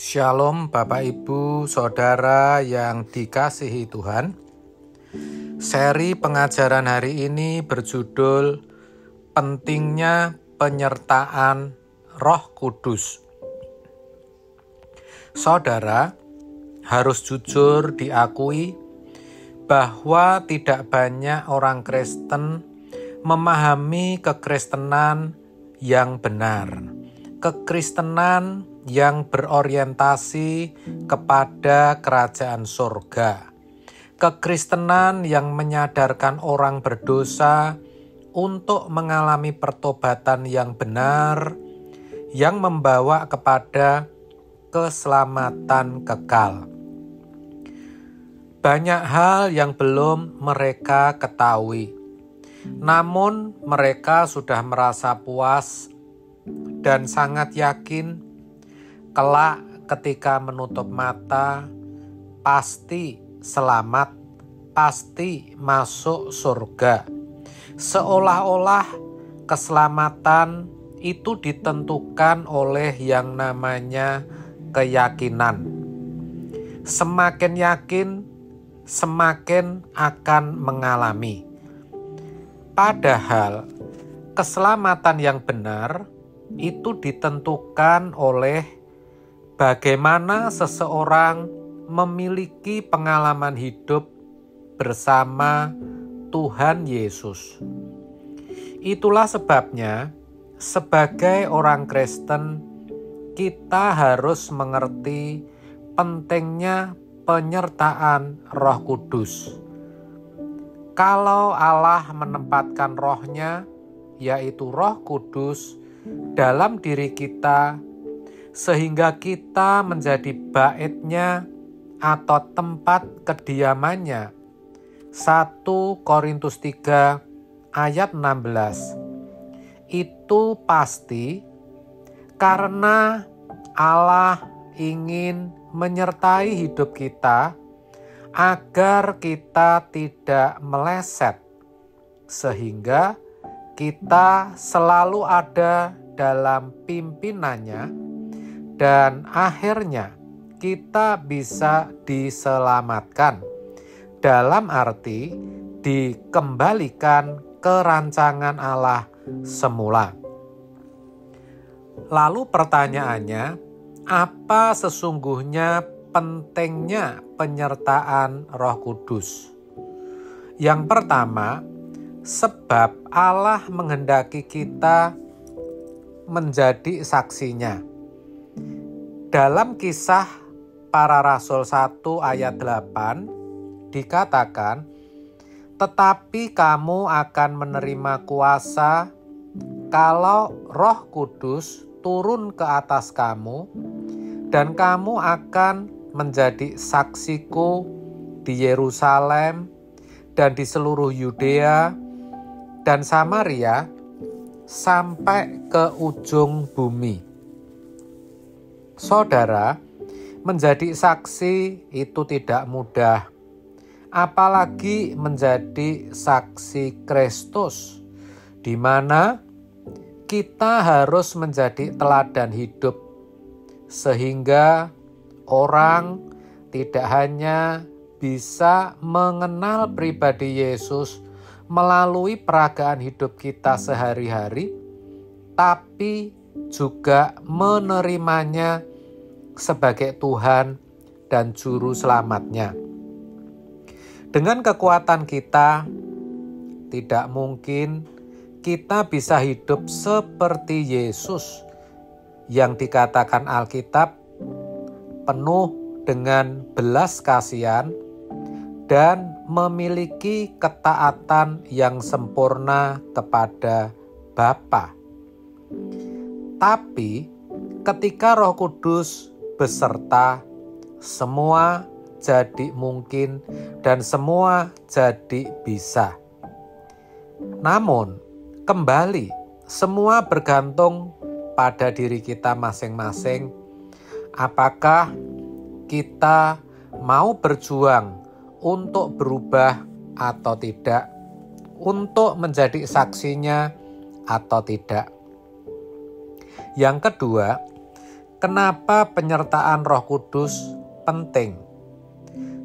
Shalom Bapak Ibu Saudara yang dikasihi Tuhan. Seri pengajaran hari ini berjudul Pentingnya Penyertaan Roh Kudus. Saudara, harus jujur diakui bahwa tidak banyak orang Kristen memahami kekristenan yang benar. Kekristenan yang berorientasi kepada kerajaan surga. Kekristenan yang menyadarkan orang berdosa untuk mengalami pertobatan yang benar, yang membawa kepada keselamatan kekal. Banyak hal yang belum mereka ketahui, namun mereka sudah merasa puas dan sangat yakin kelak ketika menutup mata pasti selamat, pasti masuk surga. Seolah-olah keselamatan itu ditentukan oleh yang namanya keyakinan. Semakin yakin, semakin akan mengalami. Padahal keselamatan yang benar itu ditentukan oleh bagaimana seseorang memiliki pengalaman hidup bersama Tuhan Yesus. Itulah sebabnya, sebagai orang Kristen, kita harus mengerti pentingnya penyertaan Roh Kudus. Kalau Allah menempatkan Roh-Nya, yaitu Roh Kudus, dalam diri kita, sehingga kita menjadi bait-Nya atau tempat kediamannya. 1 Korintus 3 ayat 16. Itu pasti karena Allah ingin menyertai hidup kita agar kita tidak meleset, sehingga kita selalu ada dalam pimpinannya dan akhirnya kita bisa diselamatkan, dalam arti dikembalikan ke rancangan Allah semula. Lalu pertanyaannya, apa sesungguhnya pentingnya penyertaan Roh Kudus? Yang pertama, sebab Allah menghendaki kita menjadi saksinya. Dalam Kisah Para Rasul 1 ayat 8 dikatakan, tetapi kamu akan menerima kuasa kalau Roh Kudus turun ke atas kamu, dan kamu akan menjadi saksiku di Yerusalem dan di seluruh Yudea dan Samaria sampai ke ujung bumi. Saudara, menjadi saksi itu tidak mudah, apalagi menjadi saksi Kristus, di mana kita harus menjadi teladan hidup, sehingga orang tidak hanya bisa mengenal pribadi Yesus melalui peragaan hidup kita sehari-hari, tapi juga menerimanya sebagai Tuhan dan Juru Selamatnya. Dengan kekuatan kita, tidak mungkin kita bisa hidup seperti Yesus yang dikatakan Alkitab penuh dengan belas kasihan dan memiliki ketaatan yang sempurna kepada Bapa. Tapi ketika Roh Kudus beserta, semua jadi mungkin dan semua jadi bisa. Namun, kembali, semua bergantung pada diri kita masing-masing. Apakah kita mau berjuang untuk berubah atau tidak, untuk menjadi saksinya atau tidak. Yang kedua, Kenapa penyertaan Roh Kudus penting?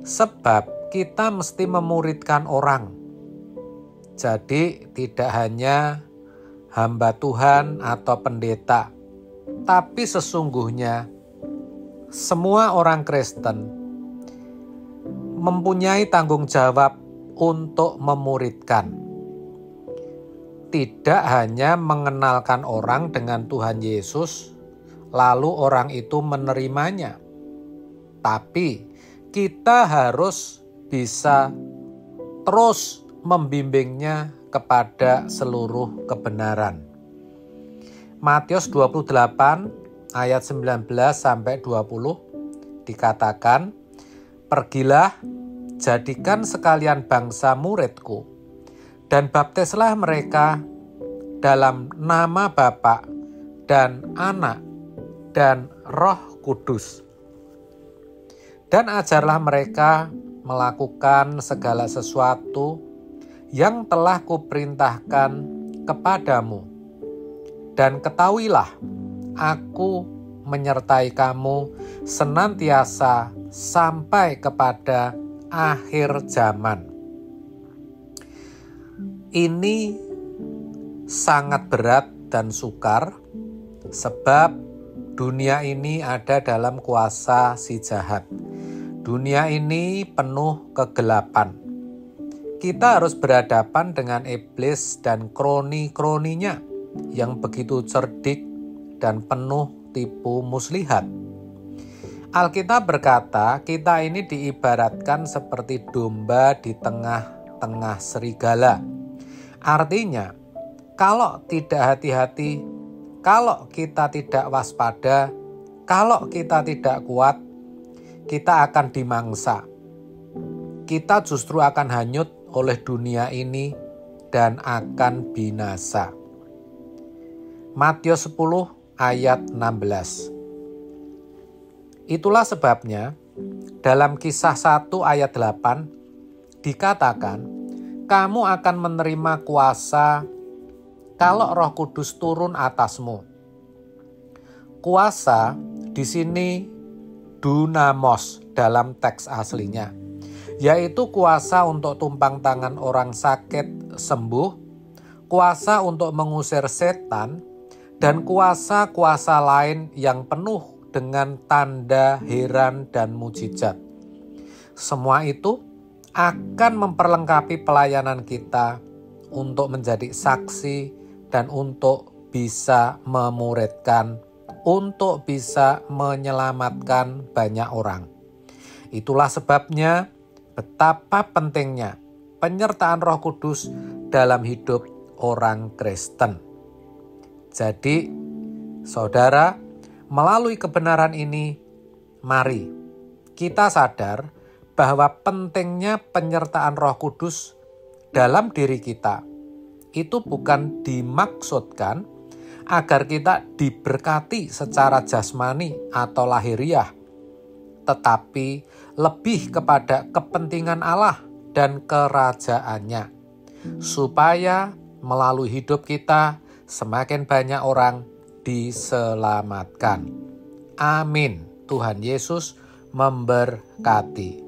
Sebab kita mesti memuridkan orang. Jadi tidak hanya hamba Tuhan atau pendeta, tapi sesungguhnya semua orang Kristen mempunyai tanggung jawab untuk memuridkan. Tidak hanya mengenalkan orang dengan Tuhan Yesus, lalu orang itu menerimanya. Tapi kita harus bisa terus membimbingnya kepada seluruh kebenaran. Matius 28 ayat 19 sampai 20 dikatakan, "Pergilah, jadikan sekalian bangsa muridku, dan baptislah mereka dalam nama Bapa dan Anak dan Roh Kudus. Dan ajarlah mereka melakukan segala sesuatu yang telah kuperintahkan kepadamu. Dan ketahuilah, aku menyertai kamu senantiasa sampai kepada akhir zaman." Ini sangat berat dan sukar, sebab dunia ini ada dalam kuasa si jahat. Dunia ini penuh kegelapan. Kita harus berhadapan dengan iblis dan kroni-kroninya yang begitu cerdik dan penuh tipu muslihat. Alkitab berkata, kita ini diibaratkan seperti domba di tengah-tengah serigala. Artinya, kalau tidak hati-hati, kalau kita tidak waspada, kalau kita tidak kuat, kita akan dimangsa. Kita justru akan hanyut oleh dunia ini dan akan binasa. Matius 10 ayat 16. Itulah sebabnya dalam Kisah 1 ayat 8 dikatakan, kamu akan menerima kuasa kalau Roh Kudus turun atasmu. Kuasa di sini dunamos dalam teks aslinya, yaitu kuasa untuk tumpang tangan orang sakit sembuh, kuasa untuk mengusir setan, dan kuasa-kuasa lain yang penuh dengan tanda heran dan mujizat. Semua itu akan memperlengkapi pelayanan kita untuk menjadi saksi dan untuk bisa memuridkan, untuk bisa menyelamatkan banyak orang. Itulah sebabnya betapa pentingnya penyertaan Roh Kudus dalam hidup orang Kristen. Jadi, saudara, melalui kebenaran ini, mari kita sadar bahwa pentingnya penyertaan Roh Kudus dalam diri kita itu bukan dimaksudkan agar kita diberkati secara jasmani atau lahiriah, tetapi lebih kepada kepentingan Allah dan kerajaannya, supaya melalui hidup kita semakin banyak orang diselamatkan. Amin. Tuhan Yesus memberkati.